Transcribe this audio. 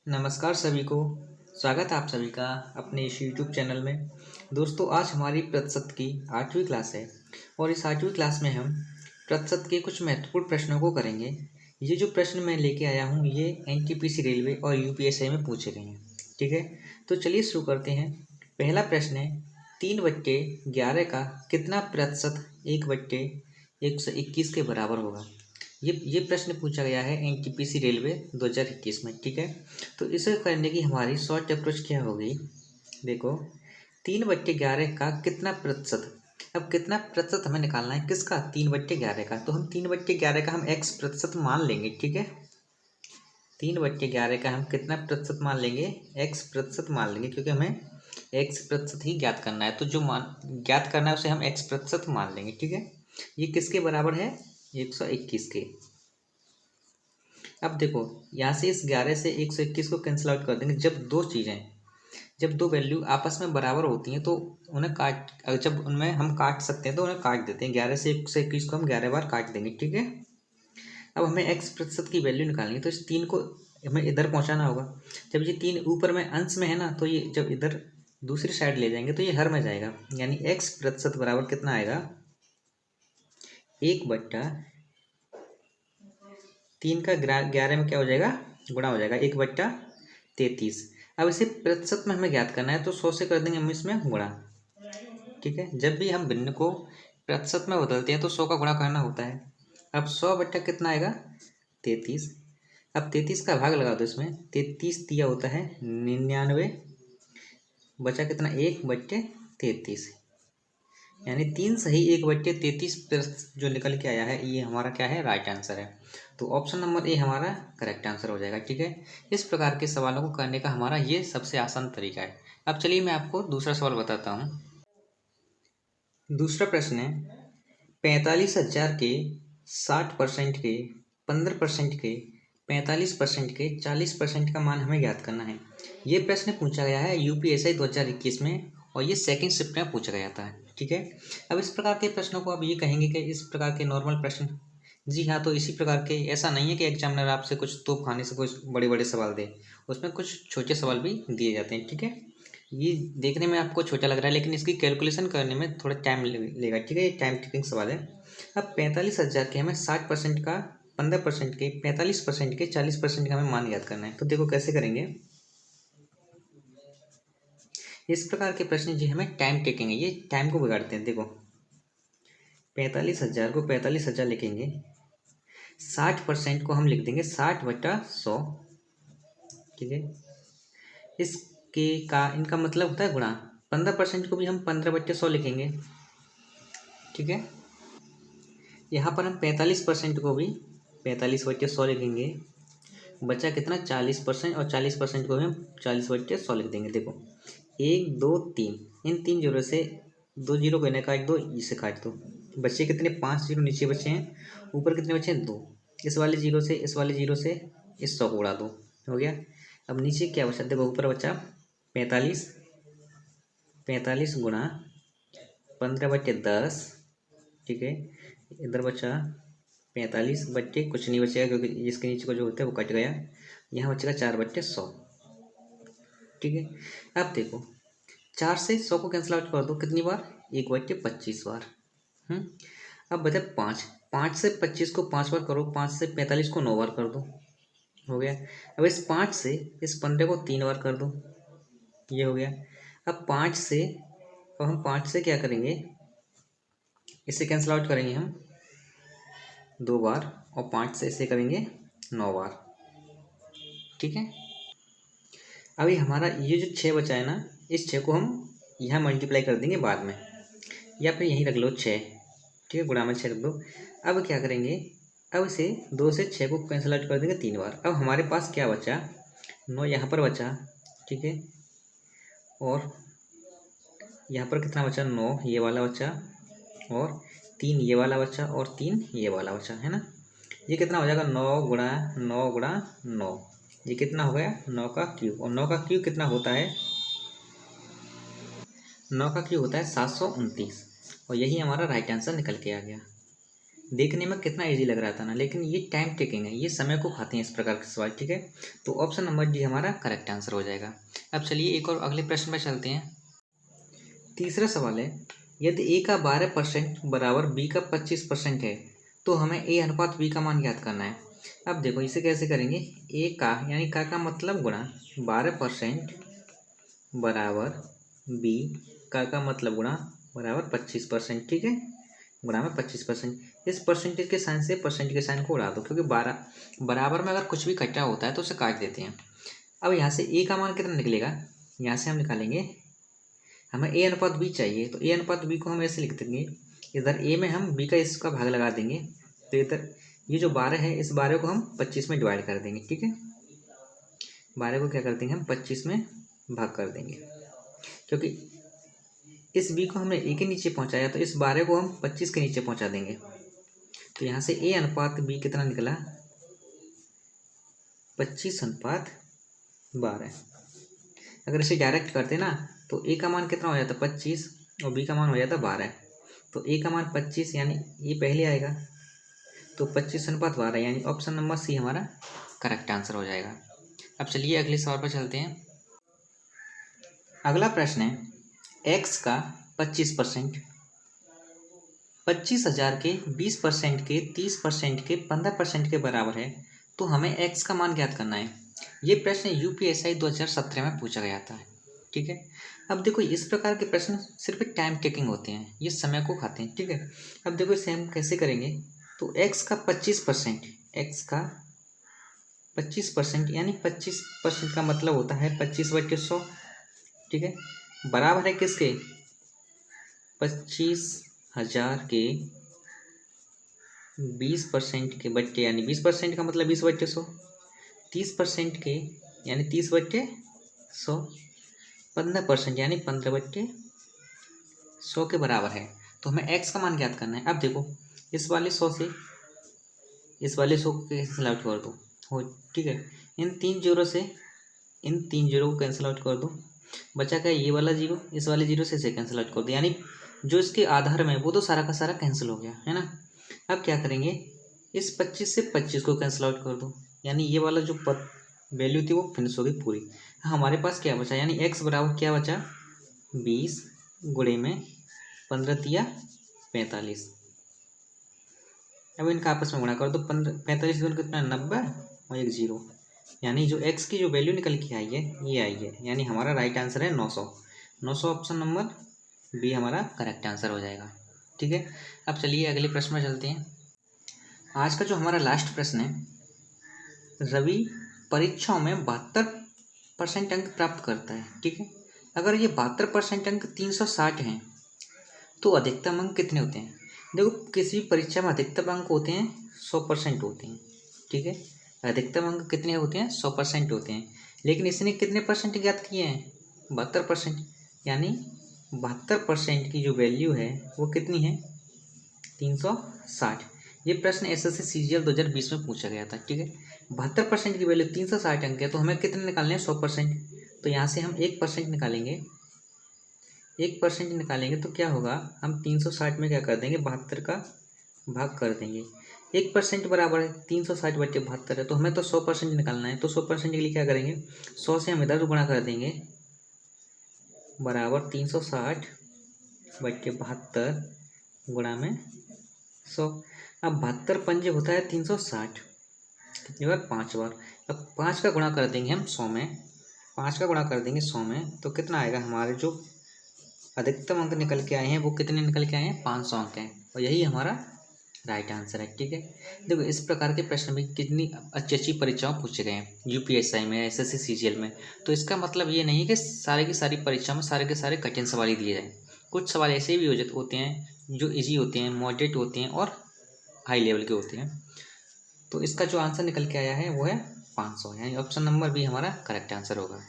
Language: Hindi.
नमस्कार सभी को। स्वागत है आप सभी का अपने इस यूट्यूब चैनल में। दोस्तों, आज हमारी प्रतिशत की 8वीं क्लास है और इस 8वीं क्लास में हम प्रतिशत के कुछ महत्वपूर्ण प्रश्नों को करेंगे। ये जो प्रश्न मैं लेके आया हूँ ये एनटीपीसी रेलवे और यूपीएससी में पूछे गए हैं। ठीक है, तो चलिए शुरू करते हैं। पहला प्रश्न है, 3/11 का कितना प्रतिशत 1/121 के बराबर होगा। ये प्रश्न पूछा गया है एनटीपीसी रेलवे 2021 में। ठीक है, तो इसे करने की हमारी शॉर्ट अप्रोच क्या होगी। देखो, 3/11 का कितना प्रतिशत, अब कितना प्रतिशत हमें निकालना है किसका, 3/11 का। तो हम 3/11 का हम x प्रतिशत मान लेंगे। ठीक है, 3/11 का हम कितना प्रतिशत मान लेंगे, x प्रतिशत मान लेंगे, क्योंकि हमें x प्रतिशत ही ज्ञात करना है। तो जो मान ज्ञात करना है उसे हम x प्रतिशत मान लेंगे। ठीक है, ये किसके बराबर है, 121 के। अब देखो, यहाँ से इस 11 से 121 को कैंसिल आउट कर देंगे। जब दो वैल्यू आपस में बराबर होती हैं तो उन्हें जब उनमें हम काट सकते हैं तो उन्हें काट देते हैं। 11 से 121 को हम 11 बार काट देंगे। ठीक है, अब हमें x प्रतिशत की वैल्यू निकालनी है, तो इस 3 को हमें इधर पहुंचाना होगा। जब ये 3 ऊपर में अंश में है ना, तो ये जब इधर दूसरी साइड ले जाएंगे तो ये हर में जाएगा, यानी x प्रतिशत बराबर कितना आएगा, 1/3 का 11 में क्या हो जाएगा, गुणा हो जाएगा, 1/33। अब इसे प्रतिशत में हमें ज्ञात करना है तो 100 से कर देंगे हम इसमें गुणा। ठीक है, जब भी हम भिन्न को प्रतिशत में बदलते हैं तो 100 का गुणा करना होता है। अब 100 बट्टा कितना आएगा, 33। अब 33 का भाग लगा दो इसमें, 33 दिया होता है 99, बचा कितना, 1/33, यानी 3 सही 1/33 जो निकल के आया है, ये हमारा क्या है, राइट आंसर है। तो ऑप्शन नंबर ए हमारा करेक्ट आंसर हो जाएगा। ठीक है, इस प्रकार के सवालों को करने का हमारा ये सबसे आसान तरीका है। अब चलिए मैं आपको दूसरा सवाल बताता हूँ। दूसरा प्रश्न है, 45,000 के 60% के 15% के 45% के 40% का मान हमें ज्ञात करना है। ये प्रश्न पूछा गया है यूपीएससी 2021 में और ये सेकंड शिफ्ट में पूछा गया था। ठीक है, अब इस प्रकार के प्रश्नों को आप ये कहेंगे कि इस प्रकार के नॉर्मल प्रश्न, जी हाँ, तो इसी प्रकार के, ऐसा नहीं है कि एग्जामिनर आपसे कुछ तोप खाने से कुछ बड़े बड़े सवाल दे, उसमें कुछ छोटे सवाल भी दिए जाते हैं। ठीक है, ये देखने में आपको छोटा लग रहा है लेकिन इसकी कैलकुलेशन करने में थोड़ा टाइम लेगा। ठीक है, ये टाइम टेकिंग सवाल है। अब 45,000 के हमें 60% का, 15% के, 45% के, 40% का हमें मान याद करना है। तो देखो कैसे करेंगे, इस प्रकार के प्रश्न जी हमें टाइम टेकिंग है, ये टाइम को बिगाड़ते हैं। देखो, 45,000 को 45,000 लिखेंगे, 60% को हम लिख देंगे 60/100। ठीक है, इसके का इनका मतलब होता है गुणा। 15% को भी हम 15/100 लिखेंगे। ठीक है, यहाँ पर हम 45% को भी 45/100 लिखेंगे, बचा कितना, 40%, और 40% को भी हम 40/100 लिख देंगे। देखो, 1 2 3, इन 3 जीरो से 2 जीरो को इन्हें काट दो, इसे काट दो, बचे कितने, 5 जीरो नीचे बचे हैं, ऊपर कितने बचे हैं, 2। इस वाले जीरो से इस वाले जीरो से इस 100 को उड़ा दो, हो गया। अब नीचे क्या बचा, देखो ऊपर बचा 45, 45 गुणा 15/10। ठीक है, इधर बचा 45 बट्टे कुछ नहीं बचेगा, क्योंकि इसके नीचे को जो होता है वो कट गया। यहाँ बचेगा 4/100। ठीक है, अब देखो, 4 से 100 को कैंसिल आउट कर दो, कितनी बार, 1/25 बार। अब बचा 5, 5 से 25 को 5 बार करो, 5 से 45 को 9 बार कर दो, हो गया। अब इस 5 से इस 15 को 3 बार कर दो, ये हो गया। अब 5 से, अब हम 5 से क्या करेंगे, इसे कैंसिल आउट करेंगे हम 2 बार, और 5 से इसे करेंगे 9 बार। ठीक है, अभी हमारा ये जो 6 बचा है ना, इस 6 को हम यहाँ मल्टीप्लाई कर देंगे बाद में, या फिर यहीं रख लो 6। ठीक है, गुणा में 6 रख दो। अब क्या करेंगे, अब इसे 2 से 6 को कैंसिल आउट कर देंगे 3 बार। अब हमारे पास क्या बचा, 9 यहाँ पर बचा। ठीक है, और यहाँ पर कितना बचा, 9 ये वाला बचा, और 3 ये वाला बचा, और 3 ये वाला बचा, है ना। ये कितना हो जाएगा, 9 गुणा 9 गुणा 9, ये कितना हो गया, 9 का क्यूब। और 9 का क्यूब कितना होता है, 9 का क्यूब होता है 729, और यही हमारा राइट आंसर निकल के आ गया। देखने में कितना इजी लग रहा था ना, लेकिन ये टाइम टेकिंग है, ये समय को खाते हैं इस प्रकार के सवाल, ठीक है। तो ऑप्शन नंबर डी हमारा करेक्ट आंसर हो जाएगा। अब चलिए एक और अगले प्रश्न में चलते हैं। तीसरा सवाल है, यदि ए का 12% बराबर बी का 25% है तो हमें ए अनुपात बी का मान ज्ञात करना है। अब देखो इसे कैसे करेंगे, ए का यानी का मतलब गुणा 12% बराबर बी का मतलब गुणा बराबर 25%, ठीक है, गुणा में 25%। इस परसेंटेज के साइन से परसेंट के साइन को उड़ा दो, क्योंकि 12 बराबर में अगर कुछ भी कटा होता है तो उसे काट देते हैं। अब यहाँ से ए का मान कितना निकलेगा, यहाँ से हम निकालेंगे, हमें ए अनुपात बी चाहिए, तो ए अनुपात बी को हम ऐसे लिख देंगे, इधर ए में हम बी का इसका भाग लगा देंगे, तो इधर ये जो 12 है इस 12 को हम 25 में डिवाइड कर देंगे, ठीक है। 12 को क्या कर देंगे हम 25 में भाग कर देंगे, क्योंकि इस बी को हमने ए के नीचे पहुंचाया तो इस 12 को हम 25 के नीचे पहुंचा देंगे। तो यहाँ से ए अनुपात बी कितना निकला, 25:12। अगर इसे डायरेक्ट करते ना तो ए का मान कितना हो जाता 25 और बी का मान हो जाता 12। तो ए का मान 25 यानी ये पहले आएगा, तो 25:12 यानी ऑप्शन नंबर सी हमारा करेक्ट आंसर हो जाएगा। अब चलिए अगले सवाल पर चलते हैं। अगला प्रश्न है, एक्स का 25% 25,000 के 20% के 30% के 15% के बराबर है, तो हमें एक्स का मान ज्ञात करना है। ये प्रश्न यूपीएससी 2017 में पूछा गया था, ठीक है। अब देखो इस प्रकार के प्रश्न सिर्फ टाइम टेकिंग होते हैं, ये समय को खाते हैं, ठीक है। अब देखो इसे हम कैसे करेंगे, तो एक्स का 25%, एक्स का 25% यानी 25% का मतलब होता है 25/100, ठीक है, बराबर है किसके, 25,000 के 20% के बट्टे यानी 20% का मतलब 20/100, 30% के यानी 30/100, 15% यानी 15/100 के बराबर है। तो हमें एक्स का मान ज्ञात करना है। अब देखो इस वाले 100 से इस वाले 100 को कैंसिल आउट कर दो, हो, ठीक है। इन 3 जीरो से इन 3 जीरो को कैंसिल आउट कर दो, बचा क्या, ये वाला जीरो, इस वाले जीरो से इसे कैंसिल आउट कर दो, यानी जो इसके आधार में वो तो सारा का सारा कैंसिल हो गया है ना। अब क्या करेंगे, इस 25 से 25 को कैंसिल आउट कर दो, यानी ये वाला जो वैल्यू थी वो फिनिश हो गई पूरी। हमारे पास क्या बचा, यानी एक्स बराबर क्या बचा, 20 गुणे में 15×3=45। अब इनका आपस में गुणा कर दो, 45 दूनी कितना 90 और एक जीरो, यानी जो एक्स की जो वैल्यू निकल के आई है ये आई है, यानी हमारा राइट आंसर है 900। 900 ऑप्शन नंबर बी हमारा करेक्ट आंसर हो जाएगा, ठीक है। अब चलिए अगले प्रश्न में चलते हैं। आज का जो हमारा लास्ट प्रश्न है, रवि परीक्षाओं में 72% अंक प्राप्त करता है, ठीक है। अगर ये 72% अंक 360 हैं तो अधिकतम अंक कितने होते हैं। देखो किसी भी परीक्षा में अधिकतम अंक होते हैं 100% होते हैं, ठीक है। अधिकतम अंक कितने होते हैं 100% होते हैं, लेकिन इसने कितने परसेंट ज्ञात किए हैं 72%, यानी 72% की जो वैल्यू है वो कितनी है 360। ये प्रश्न एसएससी सीजीएल 2020 में पूछा गया था, ठीक है। 72% की वैल्यू 360 अंक है, तो हमें कितने निकालने हैं 100%। तो यहाँ से हम 1% निकालेंगे, 1% निकालेंगे तो क्या होगा, हम 360 में क्या कर देंगे 72 का भाग कर देंगे। 1% बराबर है 360/72 है, तो हमें तो 100% निकालना है। तो 100% के लिए क्या करेंगे, 100 से हम इधर गुणा कर देंगे, बराबर 360/72 गुणा में 100। अब 72 पंजे होता है 360, कितनी बार 5 बार। अब 5 का गुणा कर देंगे हम 100 में, 5 का गुणा कर देंगे 100 में, तो कितना आएगा, हमारे जो अधिकतम अंक निकल के आए हैं वो कितने निकल के आए हैं 500 अंक हैं, और यही हमारा राइट आंसर है, ठीक है। देखो इस प्रकार के प्रश्न भी कितनी अच्छी अच्छी परीक्षाओं पूछे गए हैं यूपीएससी में, एसएससी सीजीएल में। तो इसका मतलब ये नहीं है कि सारे की सारी परीक्षा में सारे के सारे कठिन सवाल ही दिए जाए, कुछ सवाल ऐसे भी होते हैं जो इजी होते हैं, मॉडरेट होते हैं और हाई लेवल के होते हैं। तो इसका जो आंसर निकल के आया है वो है 500, यानी ऑप्शन नंबर बी हमारा करेक्ट आंसर होगा।